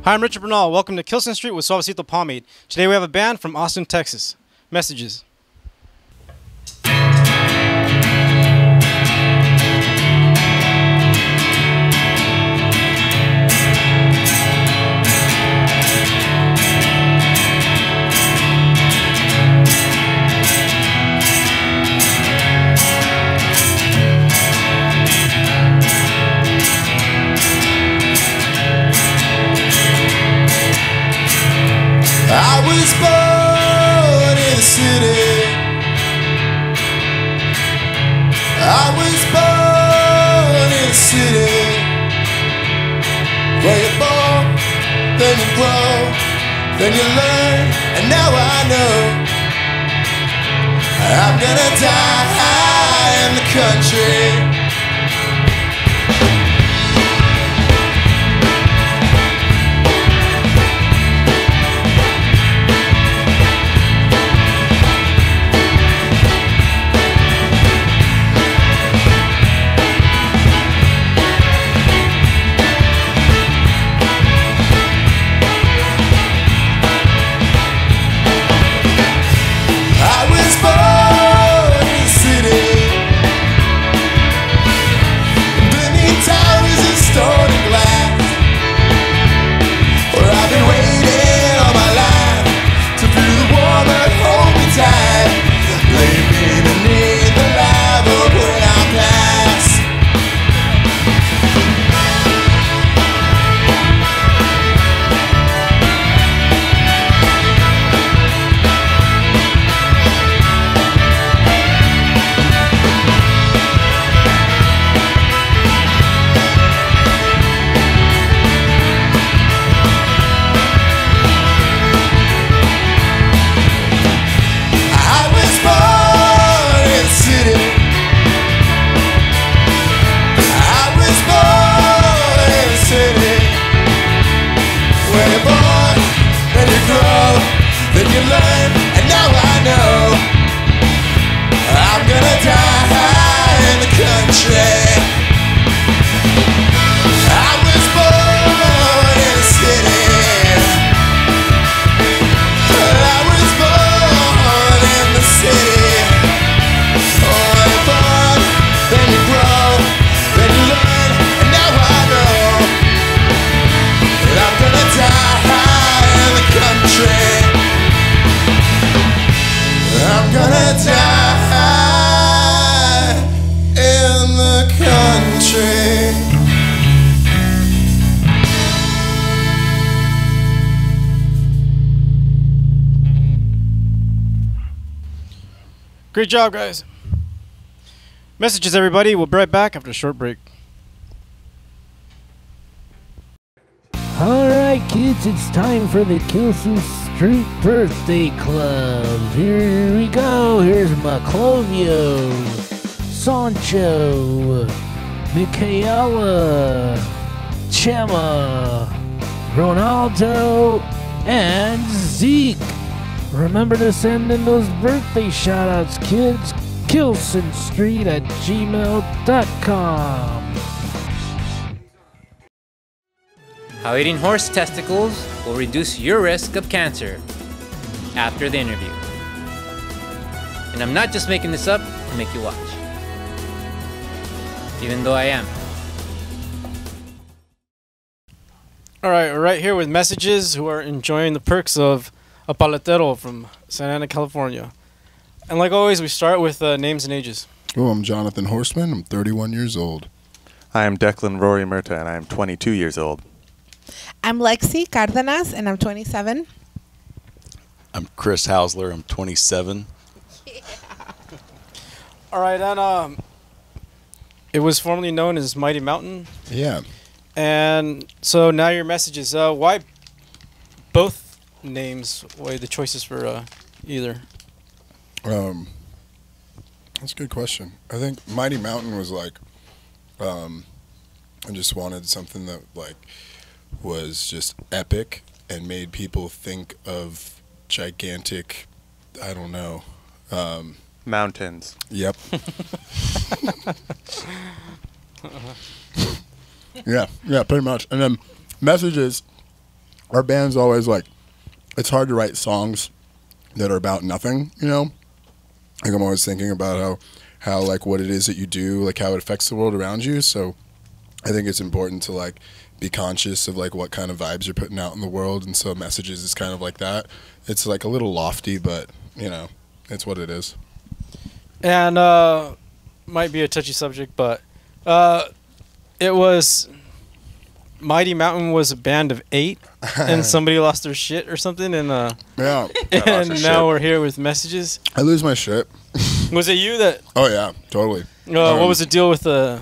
Hi, I'm Richard Bernal. Welcome to Kilson Street with Suavecito Pomade. Today we have a band from Austin, Texas. Messages. I was born in the city. I was born in the city. Where you're born, then you grow, then you learn, and now I know I'm gonna die in the country. Great job, guys. Messages, everybody. We'll be right back after a short break. Alright, kids, it's time for the Kilson Street Birthday Club. Here we go. Here's Maclovio, Sancho, Michaela, Chema, Ronaldo, and Zeke. Remember to send in those birthday shoutouts, kids. KilsonStreet@gmail.com. How eating horse testicles will reduce your risk of cancer after the interview. And I'm not just making this up to make you watch, even though I am. Alright, we're right here with Messages, who are enjoying the perks of a paletero from Santa Ana, California. And like always, we start with names and ages. Oh, I'm Jonathan Horstman. I'm 31 years old. I am Declan Rory Murta, and I am 22 years old. I'm Lexi Cardenas, and I'm 27. I'm Chris Hausler. I'm 27. Yeah. All right, and it was formerly known as Mighty Mountain. Yeah. And so now your messages. Why both names? Why the choices for either? That's a good question. I think Mighty Mountain was like, I just wanted something that like was just epic and made people think of gigantic, I don't know. Mountains. Yep. Yeah, pretty much. And then Messages our band's always like, it's hard to write songs that are about nothing, you know? Like I'm always thinking about how like what it is that you do, like how it affects the world around you. So I think it's important to like be conscious of like what kind of vibes you're putting out in the world. And so Messages is kind of like that. It's like a little lofty, but you know, it's what it is. And might be a touchy subject, but it was Mighty Mountain was a band of 8, and somebody lost their shit or something, and Yeah. and now we're here with Messages. I lose my shit. Was it you that? Oh yeah, totally. What was the deal with the?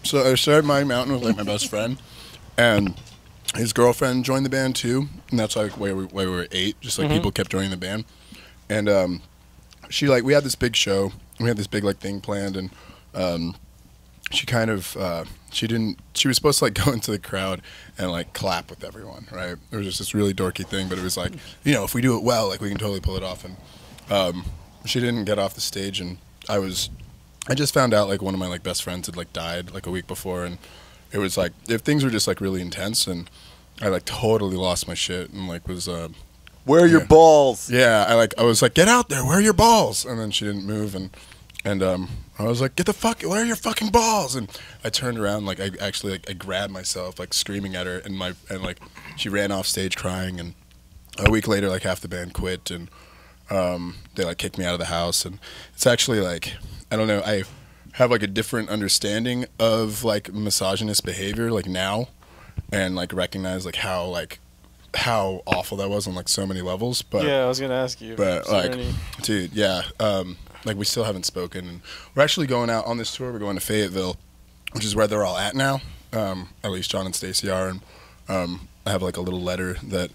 So I started Mighty Mountain with like my best friend, and his girlfriend joined the band too, and that's like why we were 8. Just like people kept joining the band, and she like we had this big show, we had this big like thing planned, and she kind of she was supposed to like go into the crowd and like clap with everyone, right? It was just this really dorky thing, but it was like, you know, if we do it well, like we can totally pull it off. And she didn't get off the stage, and I just found out like one of my like best friends had like died like a week before, and it was like if things were just like really intense, and I like totally lost my shit and like was Where are your balls? yeah, I was like, get out there, where are your balls? And then she didn't move, and I was like, where are your fucking balls? And I turned around, like I actually like I grabbed myself, like screaming at her, and like she ran off stage crying, and a week later, like half the band quit, and they like kicked me out of the house, and it's actually like I don't know, I have like a different understanding of like misogynist behavior like now, and like recognize like how awful that was on like so many levels. But Yeah, I was gonna ask you. but like, dude, yeah. Like we still haven't spoken, and we're actually going out on this tour. We're going to Fayetteville, which is where they're all at now. At least John and Stacy are, and I have like a little letter that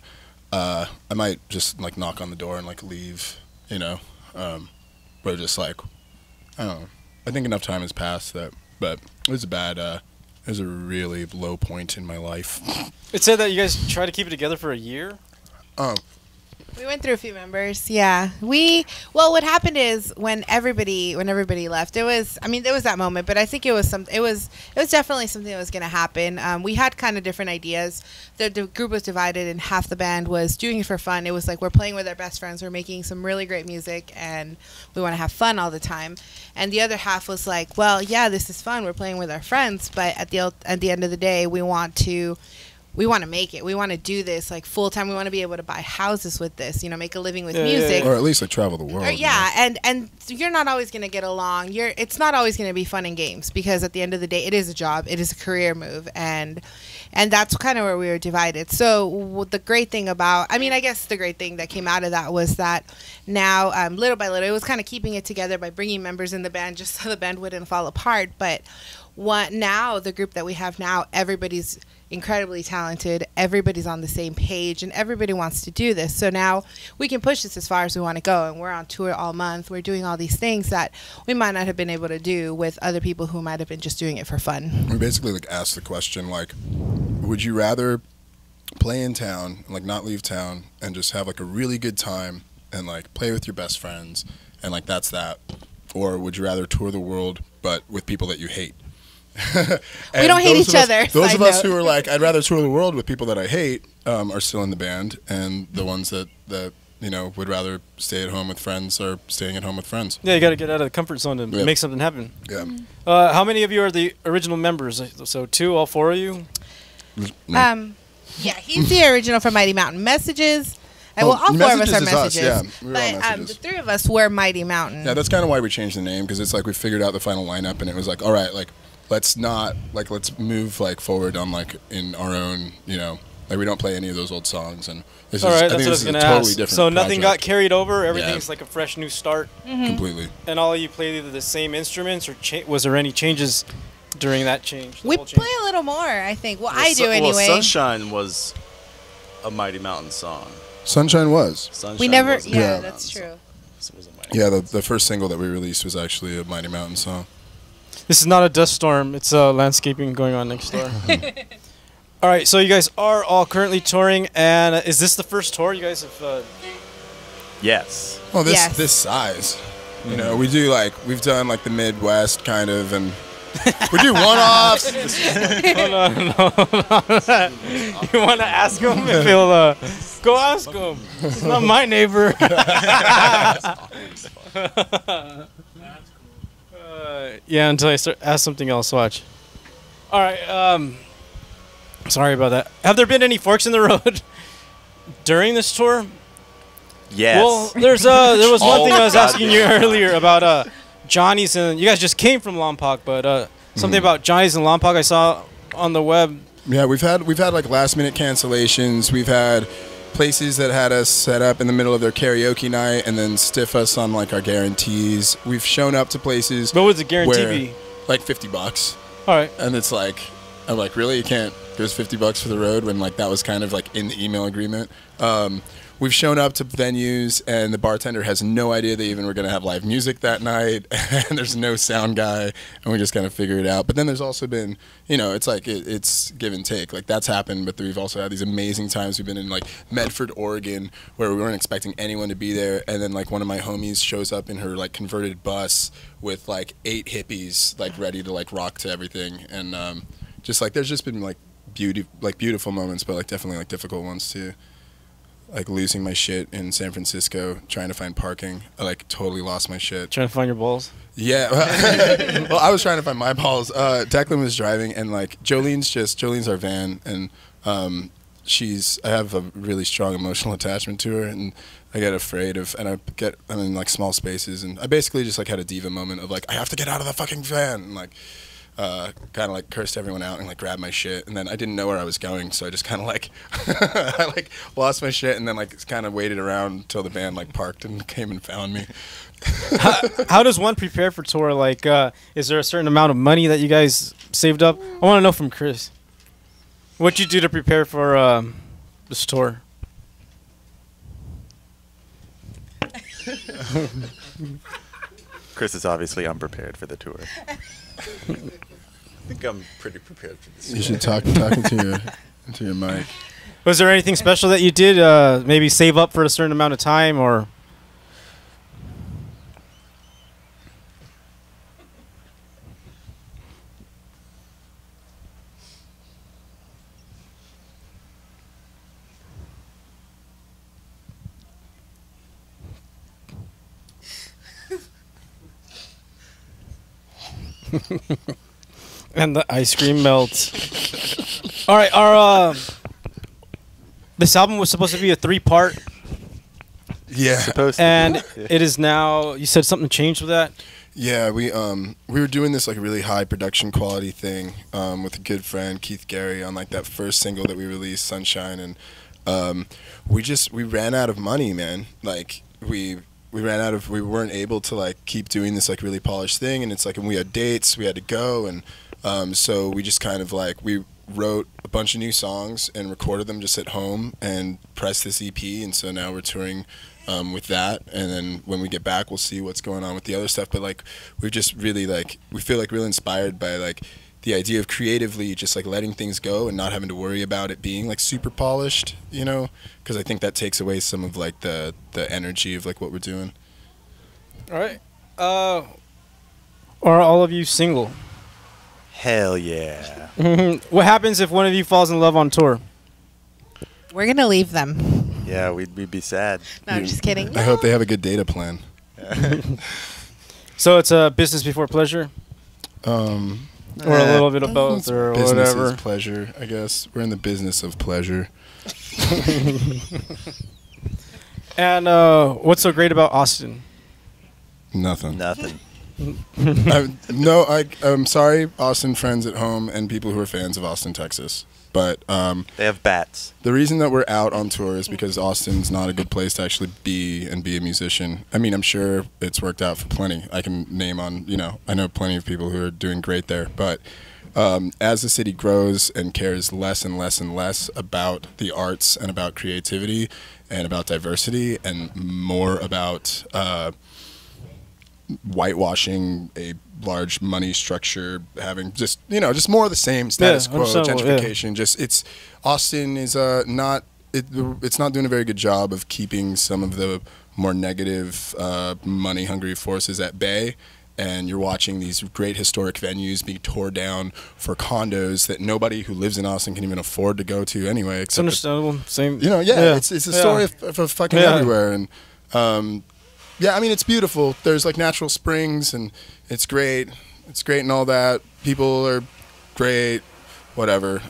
I might just like knock on the door and like leave, you know. But just like I don't know. I think enough time has passed but it was it was a really low point in my life. It said that you guys tried to keep it together for a year. Oh. We went through a few members. Yeah. What happened is when everybody left, there was that moment, but I think it was definitely something that was going to happen. We had kind of different ideas. The group was divided, and half the band was doing it for fun. It was like we're playing with our best friends, we're making some really great music, and we want to have fun all the time. And the other half was like, well, yeah, this is fun. We're playing with our friends, but at the end of the day, we want to make it. We want to do this like full time. We want to be able to buy houses with this, make a living with music. Or at least like travel the world. And you're not always going to get along. It's not always going to be fun and games, because at the end of the day, it is a job. It is a career move. And that's kind of where we were divided. So the great thing I guess the great thing that came out of that was that now, little by little, it was kind of keeping it together by bringing members in the band just so the band wouldn't fall apart. But now the group that we have now, everybody's incredibly talented, everybody's on the same page, and everybody wants to do this. So now we can push this as far as we want to go, and we're on tour all month. We're doing all these things that we might not have been able to do with other people who might have been just doing it for fun. We basically like asked the question, like, would you rather play in town, like not leave town, and just have like a really good time and like play with your best friends, and like that's that, or would you rather tour the world but with people that you hate? We don't hate each other. Those of us who are like, I'd rather tour the world with people that I hate, are still in the band, and the ones that would rather stay at home with friends are staying at home with friends. Yeah, you got to get out of the comfort zone to make something happen. Yeah. How many of you are the original members? So 2, all 4 of you? Yeah, he's the original from Mighty Mountain. Messages. And all 4 of us are Messages. Yeah, we were all but Messages. the 3 of us were Mighty Mountain. Yeah, that's kind of why we changed the name, because it's like we figured out the final lineup, and it was like, all right, like let's move like forward on like in our own, like we don't play any of those old songs, and this all right, I that's think what I this was is going a to totally ask. different So nothing got project. carried over. Everything's like a fresh new start. Completely. And all of you played either the same instruments, or was there any changes during that change? We play a little more, I think. Well, I do anyway. Well, Sunshine was a Mighty Mountain song. Sunshine was. Sunshine We never. was a Yeah, Mighty that's Mountain true. song. It was a Mighty Yeah, the first single that we released was actually a Mighty Mountain song. This is not a dust storm. It's landscaping going on next door. All right, so you guys are all currently touring, and is this the first tour you guys have? Yes. Well, Yes. this size, we do like we've done like the Midwest kind of, and We do one-offs. Hold on. You want to ask him if he'll go ask him? He's not my neighbor. Yeah, until I ask something else. Watch. All right. Sorry about that. Have there been any forks in the road during this tour? Yes. Well, there was one thing I was asking you earlier about Johnny's, and you guys just came from Lompoc, but something about Johnny's and Lompoc I saw on the web. Yeah, we've had like last minute cancellations. We've had places that had us set up in the middle of their karaoke night and then stiff us on like our guarantees. We've shown up to places. What would the guarantee be? Like $50. All right. And it's like, I'm like, really? You can't? There's $50 for the road when like that was kind of like in the email agreement. We've shown up to venues and the bartender has no idea they even were going to have live music that night, and there's no sound guy, and we just kind of figure it out. But then there's also been, it's like it's give and take. Like that's happened, but we've also had these amazing times. We've been in like Medford, Oregon, where we weren't expecting anyone to be there, and then like one of my homies shows up in her like converted bus with like 8 hippies like ready to like rock to everything, and just like there's just been like beautiful moments, but like definitely like difficult ones too. Like losing my shit in San Francisco, trying to find parking. I like totally lost my shit. Trying to find your balls? Yeah. Well, I was trying to find my balls. Declan was driving, and like Jolene's our van, and I have a really strong emotional attachment to her, and I get afraid of, and I'm in like small spaces, and I basically just like had a diva moment of like, I have to get out of the fucking van, and like kind of like cursed everyone out and like grabbed my shit, and then I didn't know where I was going, so I just kind of like I like lost my shit, and then like kind of waited around until the band like parked and came and found me. How does one prepare for tour? Like, is there a certain amount of money that you guys saved up? I want to know from Chris. What'd you do to prepare for this tour? Chris is obviously unprepared for the tour. I think I'm pretty prepared for this. You should talk into your mic. Was there anything special that you did? Maybe save up for a certain amount of time, or? And the ice cream melts. All right, this album was supposed to be a 3-part. Yeah. Supposed to. And it is now. You said something changed with that. Yeah, we were doing this like really high production quality thing with a good friend Keith Gary on like that first single that we released, Sunshine, and we ran out of money, man. Like we weren't able to like keep doing this like really polished thing, and it's like, and we had dates, we had to go, and so we just kind of like we wrote a bunch of new songs and recorded them just at home and pressed this EP, and so now we're touring with that, and then when we get back we'll see what's going on with the other stuff. But like we're just really like, we feel like really inspired by like the idea of creatively just like letting things go and not having to worry about it being like super polished, because I think that takes away some of like the energy of like what we're doing. All right. Are all of you single? Hell yeah. What happens if one of you falls in love on tour? We're gonna leave them. Yeah, we'd be sad. No, I'm just kidding. I hope they have a good data plan. So it's a business before pleasure? Or a little bit of both, or Business whatever. is pleasure, I guess. We're in the business of pleasure. And what's so great about Austin? Nothing. Nothing. I'm sorry, Austin friends at home and people who are fans of Austin, Texas. But They have bats. the reason that we're out on tour is because Austin's not a good place to actually be a musician. I mean, I'm sure it's worked out for plenty. I can name on, I know plenty of people who are doing great there. But as the city grows and cares less and less and less about the arts and about creativity and about diversity and more about whitewashing a large money structure, having just more of the same status quo, gentrification. Just Austin is it's not doing a very good job of keeping some of the more negative money hungry forces at bay, and you're watching these great historic venues being torn down for condos that nobody who lives in Austin can even afford to go to anyway. It's understandable. Same. You know, it's a story of fucking everywhere, and yeah, I mean, it's beautiful. There's like natural springs, and it's great. It's great and all that. People are great. Whatever.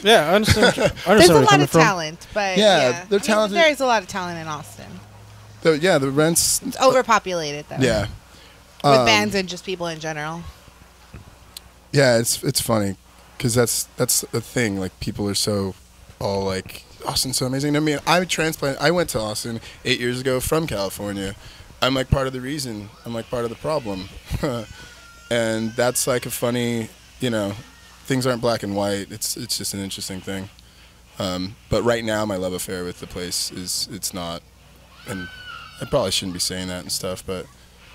Yeah, I understand. There's a lot of talent, but they're talented. There's a lot of talent in Austin. The rents. It's overpopulated though. Yeah. With bands and just people in general. Yeah, it's funny because that's the thing. Like, people are so all like, Austin's so amazing. I mean, I went to Austin 8 years ago from California. I'm like part of the reason. I'm like part of the problem. And that's like a funny, you know, things aren't black and white. It's just an interesting thing. But right now, my love affair with the place it's not, and I probably shouldn't be saying that and stuff, but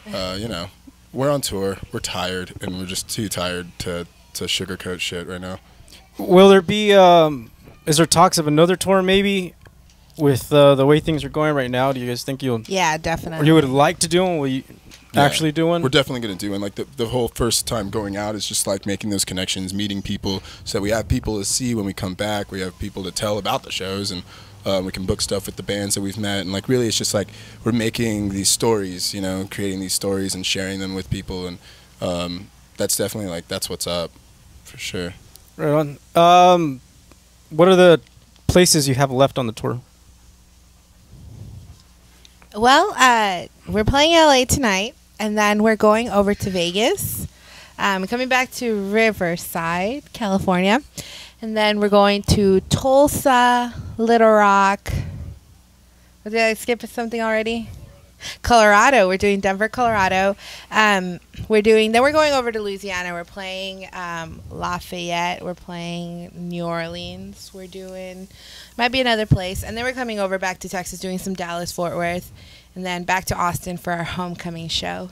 you know, we're on tour, we're tired, and we're just too tired to sugarcoat shit right now. Will there be is there talks of another tour maybe with the way things are going right now? Do you guys think you'll definitely, or you would like to do one? Will you actually do one? We're definitely going to do one. Like, the whole first time going out is just like making those connections, meeting people, so that we have people to see when we come back. We have people to tell about the shows, and we can book stuff with the bands that we've met. And like, really, it's just like we're making these stories, you know, creating these stories and sharing them with people. And that's definitely like, that's what's up for sure. Right on. What are the places you have left on the tour? Well, we're playing LA tonight, and then we're going over to Vegas. Coming back to Riverside, California, and then we're going to Tulsa, Little Rock. Did I skip something already? Colorado. We're doing Denver, Colorado. Then we're going over to Louisiana. We're playing Lafayette. We're playing New Orleans. Might be another place. And then we're coming over back to Texas, doing some Dallas, Fort Worth, and then back to Austin for our homecoming show.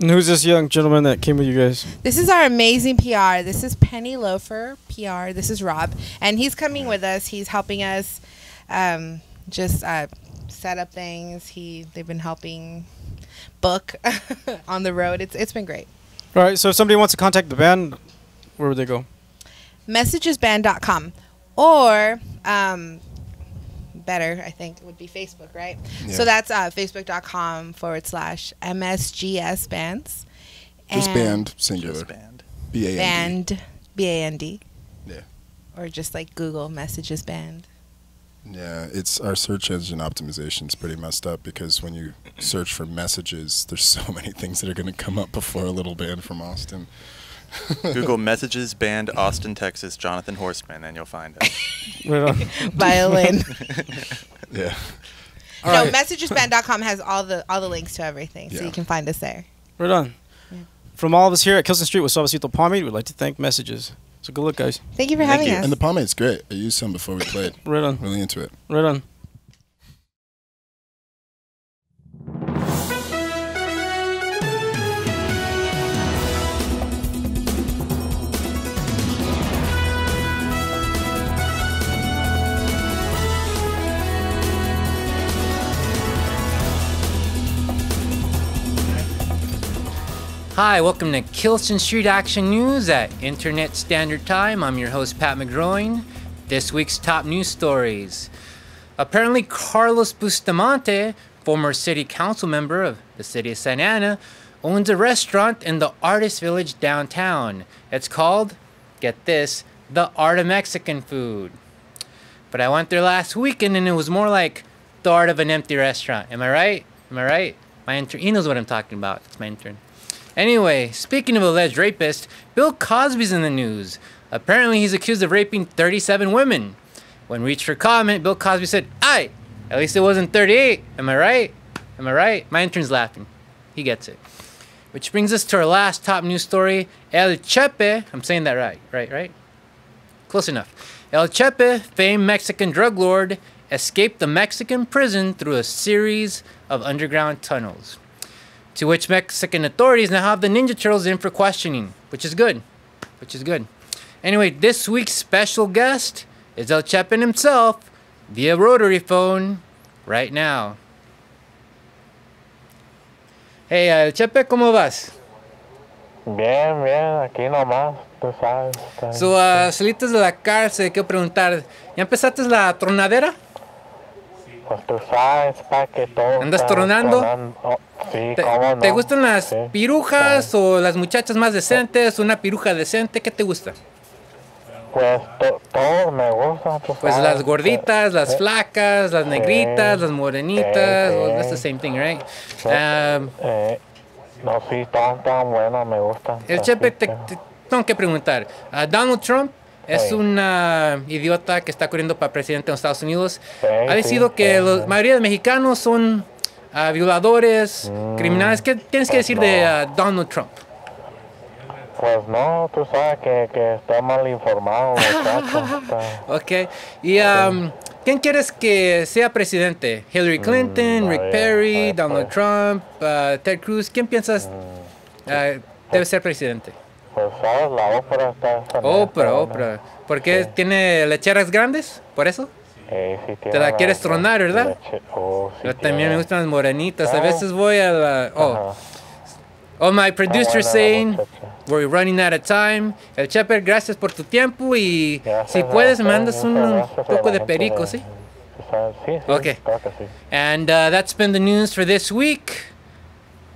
And who's this young gentleman that came with you guys? This is our amazing PR. This is Penny Loafer, PR. This is Rob. And he's coming with us. He's helping us set up things. They've been helping book on the road. It's been great. All right, so if somebody wants to contact the band, where would they go? Messagesband.com. Or better, I think, would be Facebook, right? Yeah. So that's facebook.com/MSGS bands. Just band, singular. Just band. B-A-N-D. Band, B-A-N-D. Yeah. Or just like Google Messages Band. Yeah, it's our search engine optimization is pretty messed up, because when you search for messages, there's so many things that are going to come up before a little band from Austin. Google Messages Band Austin, Texas, Jonathan Horstman, and you'll find it. Right on. Violin. Yeah. No, messagesband.com has all the links to everything, so you can find us there. Right on. Yeah. From all of us here at Kilson Street with Suavecito Pomade, we'd like to thank Messages. So good luck, guys. Thank you for having us. And the pomade's great. I used some before we played. Right on. Really into it. Right on. Hi, welcome to Kilson Street Action News at Internet Standard Time. I'm your host, Pat McGroin. This week's top news stories. Apparently, Carlos Bustamante, former city council member of the city of Santa Ana, owns a restaurant in the Artist Village downtown. It's called, get this, the Art of Mexican Food. But I went there last weekend and it was more like the art of an empty restaurant. Am I right? Am I right? My intern, he knows what I'm talking about. It's my intern. Anyway, speaking of alleged rapists, Bill Cosby's in the news. Apparently, he's accused of raping 37 women. When reached for comment, Bill Cosby said, "Aye, at least it wasn't 38. Am I right? Am I right?" My intern's laughing. He gets it. Which brings us to our last top news story. El Chepe, I'm saying that right? Close enough. El Chepe, famed Mexican drug lord, escaped the Mexican prison through a series of underground tunnels, to which Mexican authorities now have the Ninja Turtles in for questioning, which is good. Anyway, this week's special guest is El Chapin himself via rotary phone right now. Hey, Chepe, ¿cómo vas? Bien, aquí nomás, tú sabes. Saliste de la cárcel, quiero preguntar, ¿ya empezaste la tronadera? Pues tú sabes, pa, que todo. ¿Andas está tronando? Oh, sí, cómo no. ¿Te gustan las Sí, pirujas o las muchachas más decentes? ¿Una piruja decente? ¿Qué te gusta? Pues todo me gusta, tú Pues sabes. las gorditas, las flacas, las negritas, las morenitas. sí. Well, that's the same thing, right? No, sí, tan buenas, me gustan. El así Chepe, que- te tengo que preguntar. Donald Trump es un idiota que está corriendo para presidente de los Estados Unidos. Ha decidido que la mayoría de mexicanos son violadores, criminales. ¿Qué tienes que decir de Donald Trump? Pues no, tú sabes que está mal informado, muchacho. Ok. ¿Y quién quieres que sea presidente? ¿Hillary Clinton, Rick Perry, Donald Trump, Ted Cruz? ¿Quién piensas debe ser presidente? Pues sabes, la ópera está... Oprah. ¿Por qué? Sí. ¿Tiene lecheras grandes? ¿Por eso? Sí, Te la quieres tronar, ¿verdad? Sí, Pero también me gustan las morenitas. A Ah. veces voy a la... my producer buena la saying muchacha. we're running out of time. El Chepe, gracias por tu tiempo y Gracias si a puedes me ustedes, mandas muchas un gracias a poco la de gente perico, ¿sí? tú sabes, sí, Okay. claro que sí. And that's been the news for this week.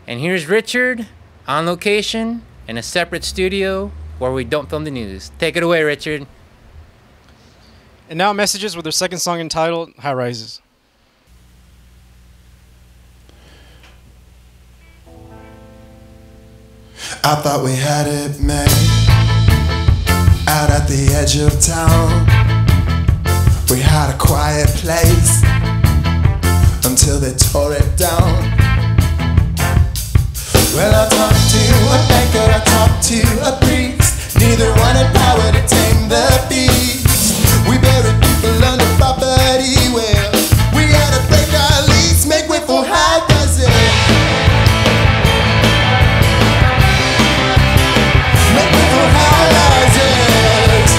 And here's Richard on location in a separate studio where we don't film the news. Take it away, Richard. And now messages with their second song entitled High Rises. I thought we had it made out at the edge of town. We had a quiet place until they tore it down. Well, I talked to a banker, I talked to a priest. Neither one had power to tame the beast. We buried people under property. Well, we had to break our lease, make way for high rises. Make way for high rises.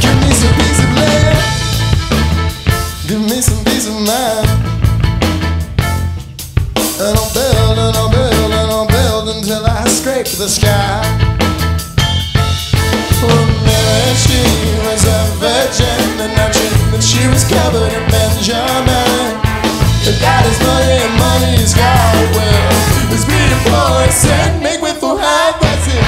Give me some piece of land. Give me some peace of mind. And I'll build and I'll build and I'll build until I scrape the sky. Well, Mary, she was a virgin, and now that she was covered in Benjamin. The daddy's money and money's gone. Well, it's me and boy said, make way for high rises.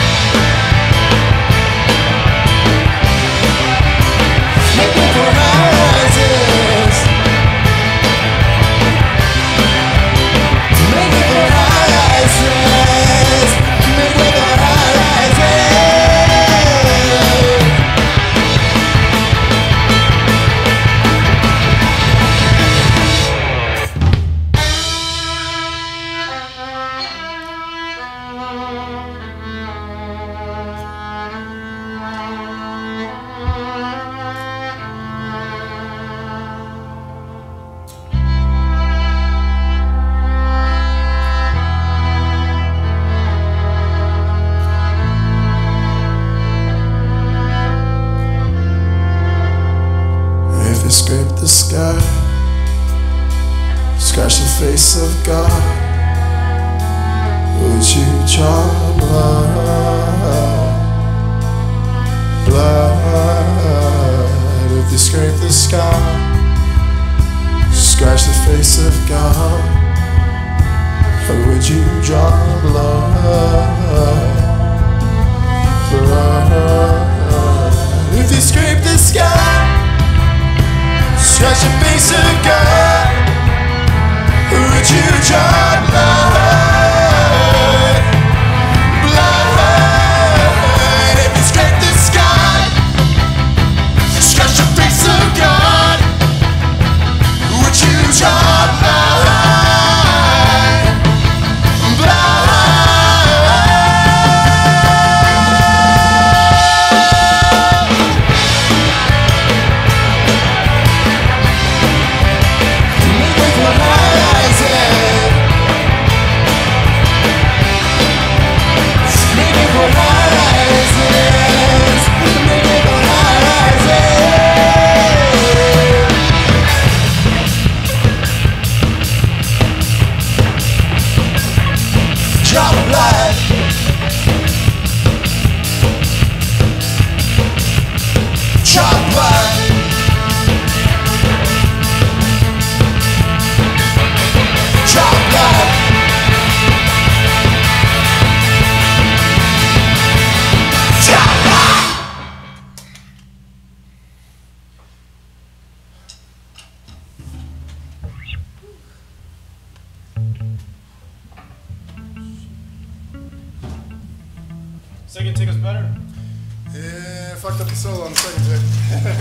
Make way for high rises. Make way for high rises. Make way for high rises. If you scrape the sky, scratch the face of God, would you draw blood? Blood. If you scrape the sky, scratch the face of God, would you draw blood? Blood. If you scrape the sky, scratch the face of God, would you draw blood? Blood. If you scrape the sky, scratch the face of God, would you draw blood? Blood. Second take was better. Yeah, fucked up the solo on the second take.